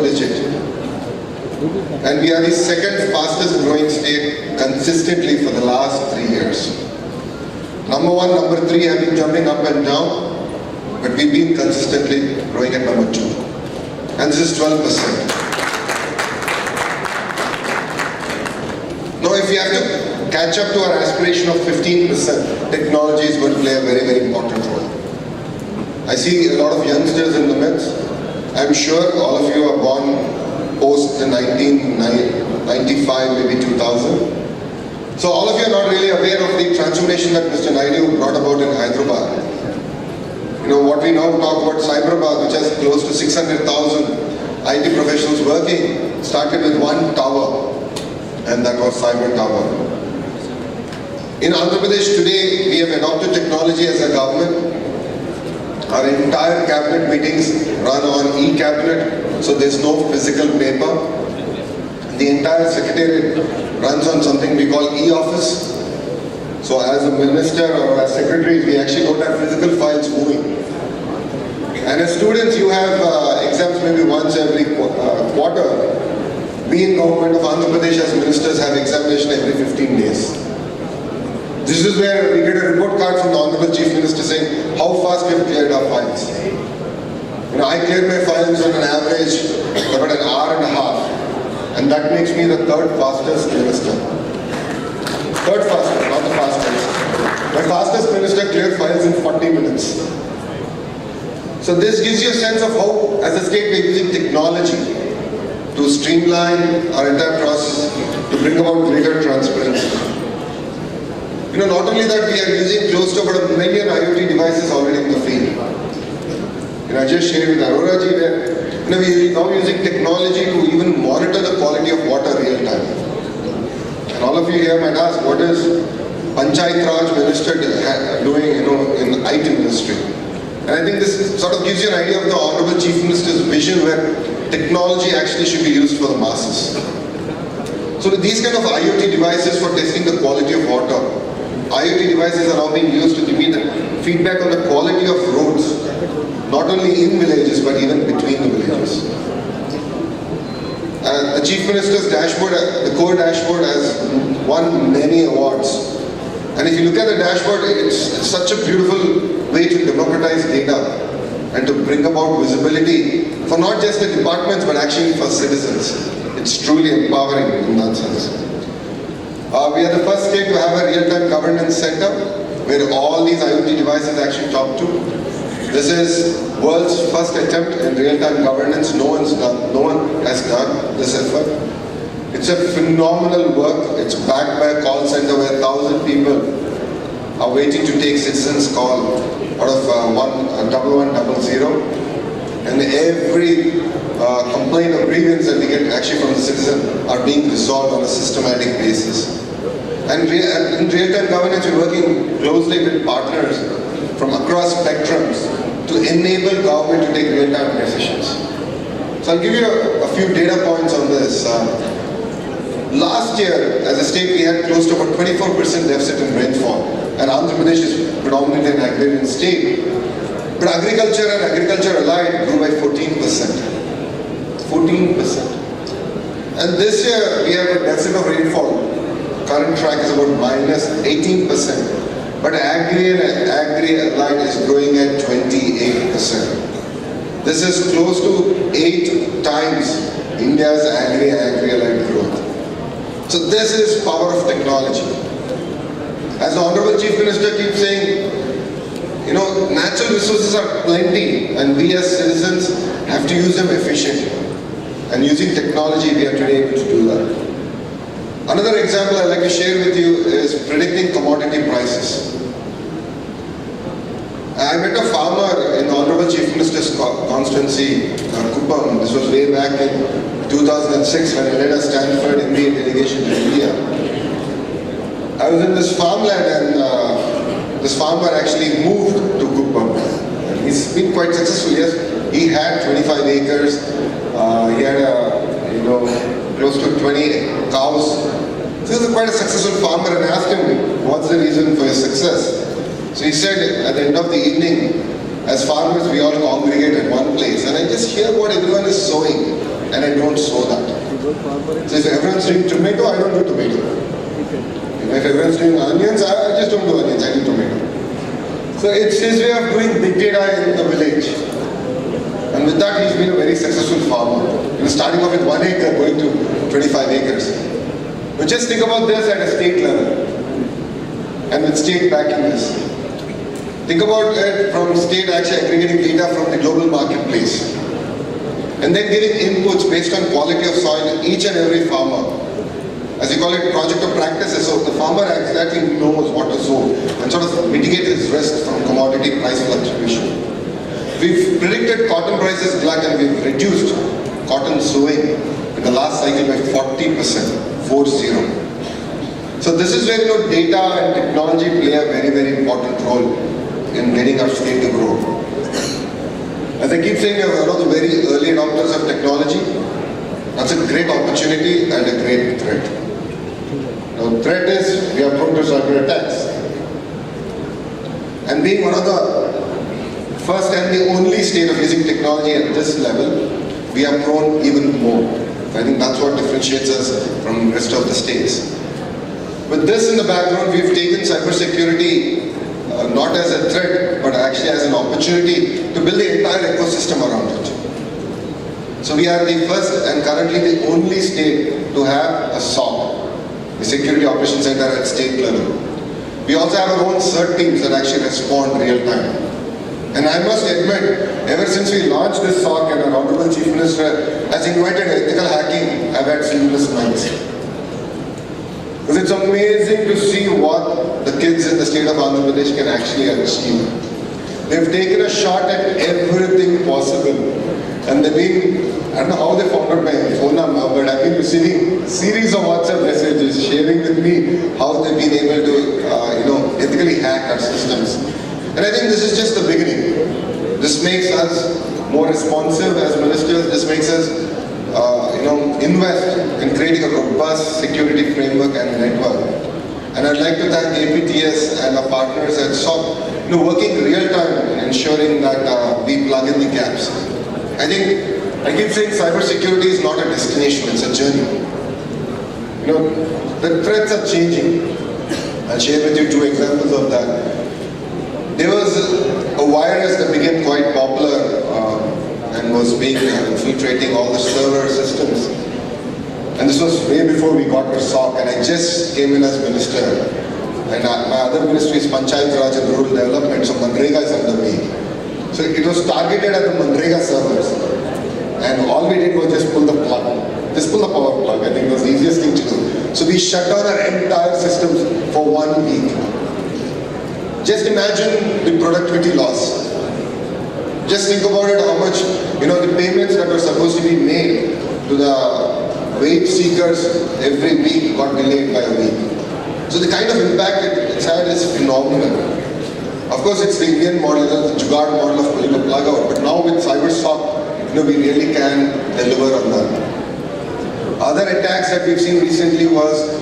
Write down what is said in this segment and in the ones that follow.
digit. And we are the second fastest growing state consistently for the last 3 years. Number 1, number 3 have been jumping up and down, but we've been consistently growing at number 2. And this is 12%. Now if we have to catch up to our aspiration of 15%, technology is going to play a very, very important role. I see a lot of youngsters in the midst. I'm sure all of you are born post 1995, maybe 2000. So all of you are not really aware of the transformation that Mr. Naidu brought about in Hyderabad. You know, what we now talk about Cyberabad, which has close to 600,000 IT professionals working, started with one tower, and that was Cyber Tower. In Andhra Pradesh today, we have adopted technology as a government. Our entire cabinet meetings run on e-cabinet, so there's no physical paper. The entire secretariat runs on something we call e-office. So as a minister or as secretaries, we actually don't have physical files moving. And as students, you have exams maybe once every quarter. We in government of Andhra Pradesh as ministers have examination every 15 days. This is where we get a report card from the Honorable Chief Minister saying how fast we have cleared our files. You know, I clear my files on an average about an hour and a half, and that makes me the third fastest minister. Third fastest, not the fastest. My fastest minister cleared files in 40 minutes. So this gives you a sense of how, as a state, we are using technology to streamline our entire process, to bring about greater transparency. You know, not only that, we are using close to about 1 million IoT devices already in the field. You know, I just shared with Arora ji where, you know, we are now using technology to even monitor the quality of water real time. And all of you here might ask, what is Panchayat Raj Minister doing, you know, in the IT industry? And I think this sort of gives you an idea of the Honorable Chief Minister's vision where technology actually should be used for the masses. So with these kind of IoT devices for testing the quality of water, IoT devices are now being used to give me the feedback on the quality of roads, not only in villages but even between the villages. The Chief Minister's dashboard, the core dashboard has won many awards. And if you look at the dashboard, it's such a beautiful way to democratize data and to bring about visibility for not just the departments but actually for citizens. It's truly empowering in that sense. We are the first state to have a real-time governance center where all these IoT devices actually talk to. This is world's first attempt in real-time governance. No one has done this effort. It's a phenomenal work. It's backed by a call center where 1,000 people are waiting to take citizens' call out of 1100. And every complaint or grievance that we get actually from the citizen are being resolved on a systematic basis. And in real-time governance, we're working closely with partners from across spectrums to enable government to take real-time decisions. So I'll give you a few data points on this. Last year, as a state, we had close to about 24% deficit in rainfall. And Andhra Pradesh is predominantly an agrarian state. But agriculture and agriculture allied grew by 14%. 14%. And this year, we have a deficit of rainfall. Current track is about minus 18%. But agri and agri-allied is growing at 28%. This is close to 8 times India's agri-allied growth. So this is power of technology. As the Honorable Chief Minister keeps saying, you know, natural resources are plenty and we as citizens have to use them efficiently. And using technology, we are today able to do that. Another example I'd like to share with you is predicting commodity prices. I met a farmer in the Honorable Chief Minister's constituency, Kuppam. This was way back in 2006 when I led a Stanford MBA delegation to India. I was in this farmland and this farmer actually moved to Kuppam. He's been quite successful. Yes, he had 25 acres. He had close to 20 cows. So he was quite a successful farmer, and I asked him, what's the reason for his success? So he said, at the end of the evening, as farmers we all congregate at one place and I just hear what everyone is sowing and I don't sow that. So if everyone's doing tomato, I don't do tomato. If everyone's doing onions, I just don't do onions, I do tomato. So it's his way of doing big data in the village. And with that, he's been a very successful farmer. Starting off with 1 acre, going to 25 acres. But just think about this at a state level. And with state backing this. Think about it from state actually aggregating data from the global marketplace. And then giving inputs based on quality of soil in each and every farmer. As you call it, project of practices. So the farmer exactly knows what to sow and sort of mitigate his risk from commodity price fluctuation. We've predicted cotton prices glut and we've reduced cotton sowing in the last cycle by 40%, 40. So this is where data and technology play a very, very important role in getting our state to grow. As I keep saying, we are one of the very early adopters of technology. That's a great opportunity and a great threat. Now, threat is we are prone to cyber attacks. And being one of the first and the only state of using technology at this level, we are prone even more. I think that's what differentiates us from the rest of the states. With this in the background, we've taken cybersecurity not as a threat, but actually as an opportunity to build the entire ecosystem around it. So we are the first and currently the only state to have a SOC, the Security Operations Center at state level. We also have our own CERT teams that actually respond real time. And I must admit, ever since we launched this SOC and our Honorable Chief Minister has invited ethical hacking, I've had sleepless nights. Because it's amazing to see what the kids in the state of Andhra Pradesh can actually achieve. They've taken a shot at everything possible. And they've been, I don't know how they found out my phone number, but I've been receiving series of WhatsApp messages sharing with me how they've been able to, ethically hack our systems. And I think this is just the beginning. This makes us more responsive as ministers. This makes us invest in creating a robust security framework and network. And I'd like to thank APTS and our partners at SOC, working real time in ensuring that we plug in the gaps. I keep saying cybersecurity is not a destination, it's a journey. The threats are changing. I'll share with you 2 examples of that. There was a virus that became quite popular and was being infiltrating all the server systems. And this was way before we got our SOC, and I just came in as minister. And my other ministry is Panchayat Raj and Rural Development, so Manrega is under me. So it was targeted at the Manrega servers. And all we did was just pull the plug. Just pull the power plug. I think it was the easiest thing to do. So we shut down our entire systems for 1 week. Just imagine the productivity loss. Just think about it, how much, the payments that were supposed to be made to the wage seekers every week got delayed by a week. So the kind of impact it's had is phenomenal. Of course, it's the Indian model, the Jugaad model of pulling the plug out, but now with CyberSOC, we really can deliver on that. Other attacks that we've seen recently was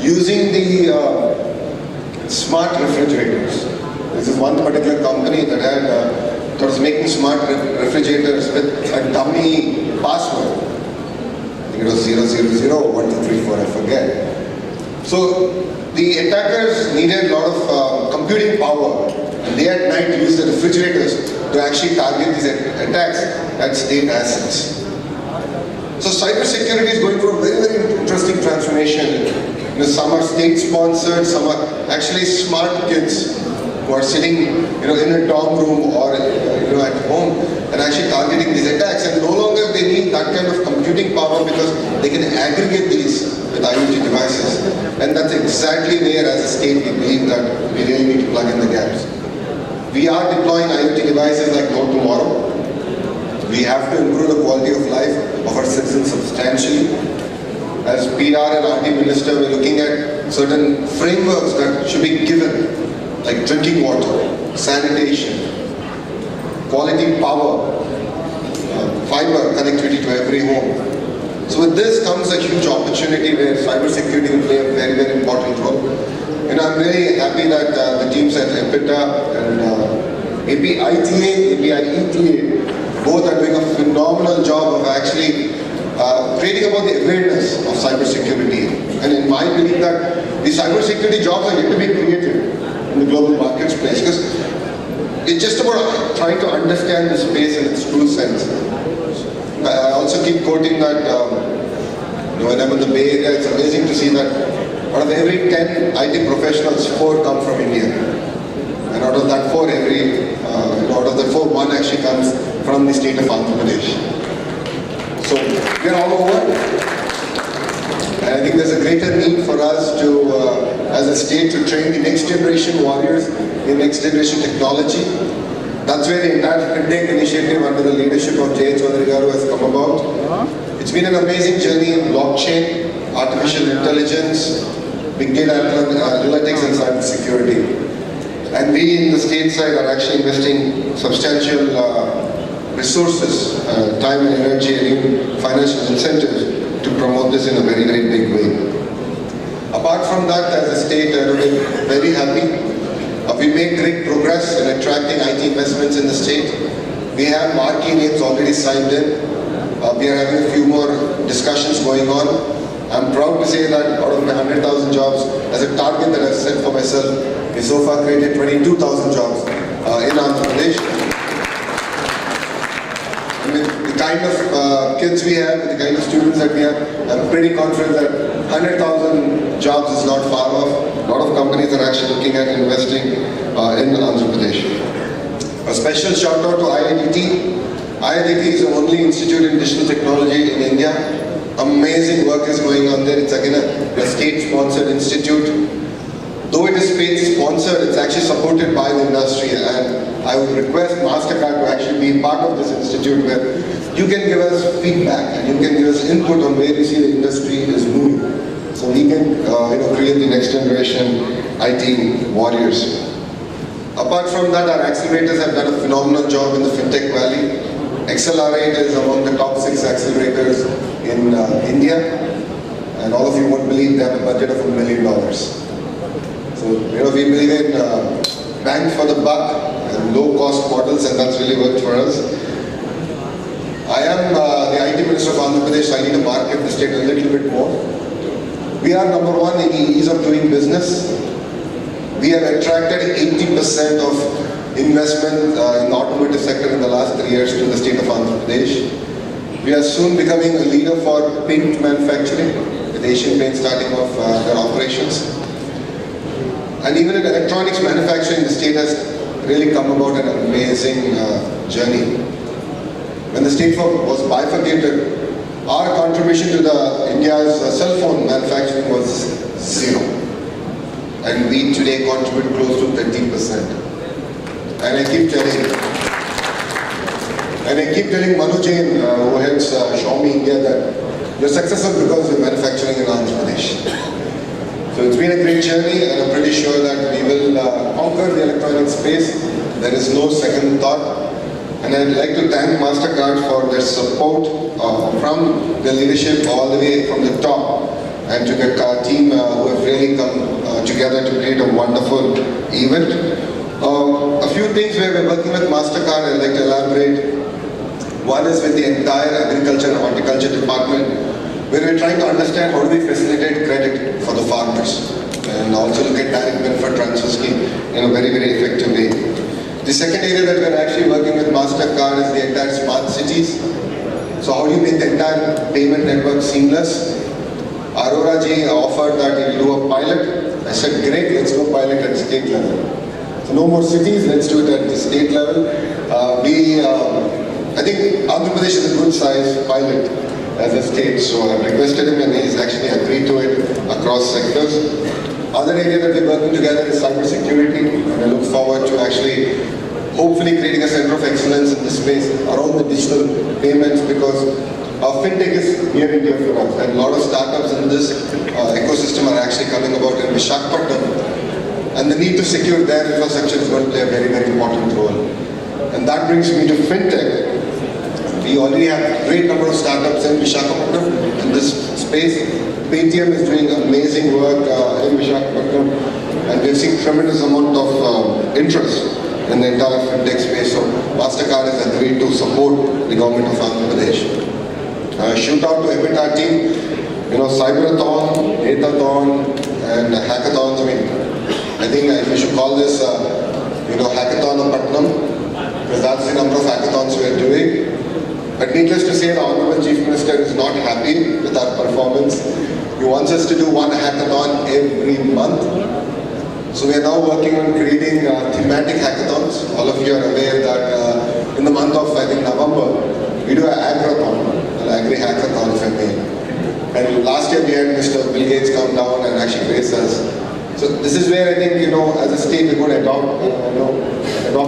using the smart refrigerators. This is one particular company that was making smart refrigerators with a dummy password. I think it was 000 or 1234, I forget. So the attackers needed a lot of computing power. And day and night used the refrigerators to actually target these attacks at state assets. So cybersecurity is going through a very, very interesting transformation. Some are state-sponsored, some are actually smart kids who are sitting, in a dorm room or at home and actually targeting these attacks. And no longer they need that kind of computing power because they can aggregate these with IoT devices. And that's exactly where, as a state, we believe that we really need to plug in the gaps. We are deploying IoT devices like no tomorrow. We have to improve the quality of life of our citizens substantially. As PR and RT Minister, we're looking at certain frameworks that should be given, like drinking water, sanitation, quality power, fiber connectivity to every home. So with this comes a huge opportunity where cybersecurity will play a very, very important role. And I'm very happy that the teams at EPITA and APIETA, both are doing a phenomenal job of actually creating about the awareness of cybersecurity. And in my belief that the cybersecurity jobs are yet to be created in the global marketplace, because it's just about trying to understand the space in its true sense. I also keep quoting that when I'm in the Bay Area, it's amazing to see that out of every 10 IT professionals, 4 come from India. And out of that 4, out of the 4, 1 actually comes from the state of Andhra Pradesh. So we're all over. And I think there's a greater need for us to, as a state, to train the next generation warriors in next generation technology. That's where the entire FinTech initiative under the leadership of Jay Chaudhary Garu has come about. It's been an amazing journey in blockchain, artificial intelligence, big data analytics and cyber security. And we in the state side are actually investing substantial resources, time and energy and even financial incentives to promote this in a very, very big way. Apart from that, as a state, we're very happy. We made great progress in attracting IT investments in the state. We have marquee names already signed in. We are having a few more discussions going on. I'm proud to say that out of my 100,000 jobs, as a target that I've set for myself, we so far created 22,000 jobs in Andhra Pradesh. I mean, the kind of kids we have, the kind of students that we have, I'm pretty confident that 100,000 jobs is not far off. A lot of companies are actually looking at investing in Andhra Pradesh. A special shout out to IIDT. IIDT is the only institute in digital technology in India. Amazing work is going on there. It's again a state-sponsored institute. Though it is state-sponsored, it's actually supported by the industry. And I would request MasterCard to actually be part of this institute where you can give us feedback and you can give us input on where you see the industry is moving. So we can create the next generation IT warriors. Apart from that, our accelerators have done a phenomenal job in the FinTech Valley. XLR8 is among the top 6 accelerators in India. And all of you won't believe they have a budget of $1 million. So, we believe in bang for the buck and low cost models, and that's really worked for us. I am the IT Minister of Andhra Pradesh, so I need to market the state a little bit more. We are number 1 in the ease of doing business. We have attracted 80% of investment in the automotive sector in the last 3 years to the state of Andhra Pradesh. We are soon becoming a leader for paint manufacturing, with Asian Paint starting off their operations. And even in electronics manufacturing, the state has really come about an amazing journey. When the state was bifurcated, our contribution to India's cell phone manufacturing was 0. And we today contribute close to 13%. And I keep telling Manu Jain, who heads Xiaomi India, that you're successful because you're manufacturing in Andhra Pradesh. So it's been a great journey, and I'm pretty sure that we will conquer the electronic space. There is no second thought. And I'd like to thank MasterCard for their support from the leadership all the way from the top, and to the team who have really come together to create a wonderful event. A few things where we're working with MasterCard I'd like to elaborate. One is with the entire agriculture and horticulture department, where we're trying to understand how do we facilitate credit for the farmers and also look at direct benefit transfer scheme in a very, very effective way. The second area that we're actually working with MasterCard is the entire smart cities. So how do you make the entire payment network seamless? Arora ji offered that he will do a pilot. I said, great, let's do a pilot at state level. So no more cities, let's do it at the state level. I think Andhra Pradesh is a good size pilot as a state, so I've requested him and he's actually agreed to it across sectors. Other area that we're working together is cyber security, and I look forward to actually hopefully creating a center of excellence in this space around the digital payments, because FinTech is near and dear for us, and a lot of startups in this ecosystem are actually coming about in Visakhapatnam. And the need to secure their infrastructure is going to play a very, very important role. And that brings me to FinTech. We already have a great number of startups in Visakhapatnam in this space. Paytm is doing amazing work in Visakhapatnam, and we've seen tremendous amount of interest in the entire FinTech space. So MasterCard has agreed to support the government of Andhra Pradesh. Shoot out to Epitaph team. Cyberathon, Datathon, and hackathons. I think we should call this, Hackathon of Patnam, because that's the number of hackathons we are doing. But needless to say, the Honorable Chief Minister is not happy with our performance. He wants us to do one hackathon every month. So we are now working on creating thematic hackathons. All of you are aware that in the month of, I think, November, we do an agrathon, an agri-hackathon, if I may. And last year we had Mr. Bill Gates come down and actually grace us. So this is where I think, as a state we could adopt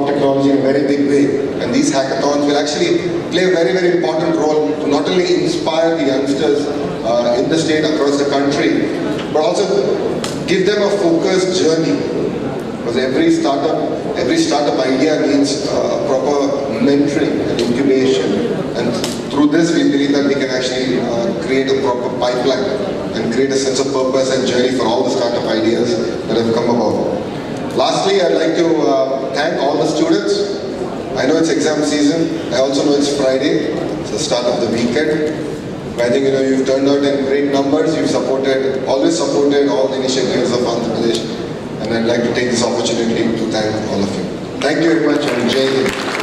technology in a very big way. And these hackathons will actually play a very, very important role to not only inspire the youngsters in the state, across the country, but also give them a focused journey. Because every startup idea needs proper mentoring and incubation. And through this, we believe that we can actually create a proper pipeline and create a sense of purpose and journey for all the startup ideas that have come about. Lastly, I'd like to thank all the students. I know it's exam season. I also know it's Friday. It's the start of the weekend. But I think you've turned out in great numbers. You've always supported all the initiatives of Andhra Pradesh. And I'd like to take this opportunity to thank all of you. Thank you very much, and Jai Hind.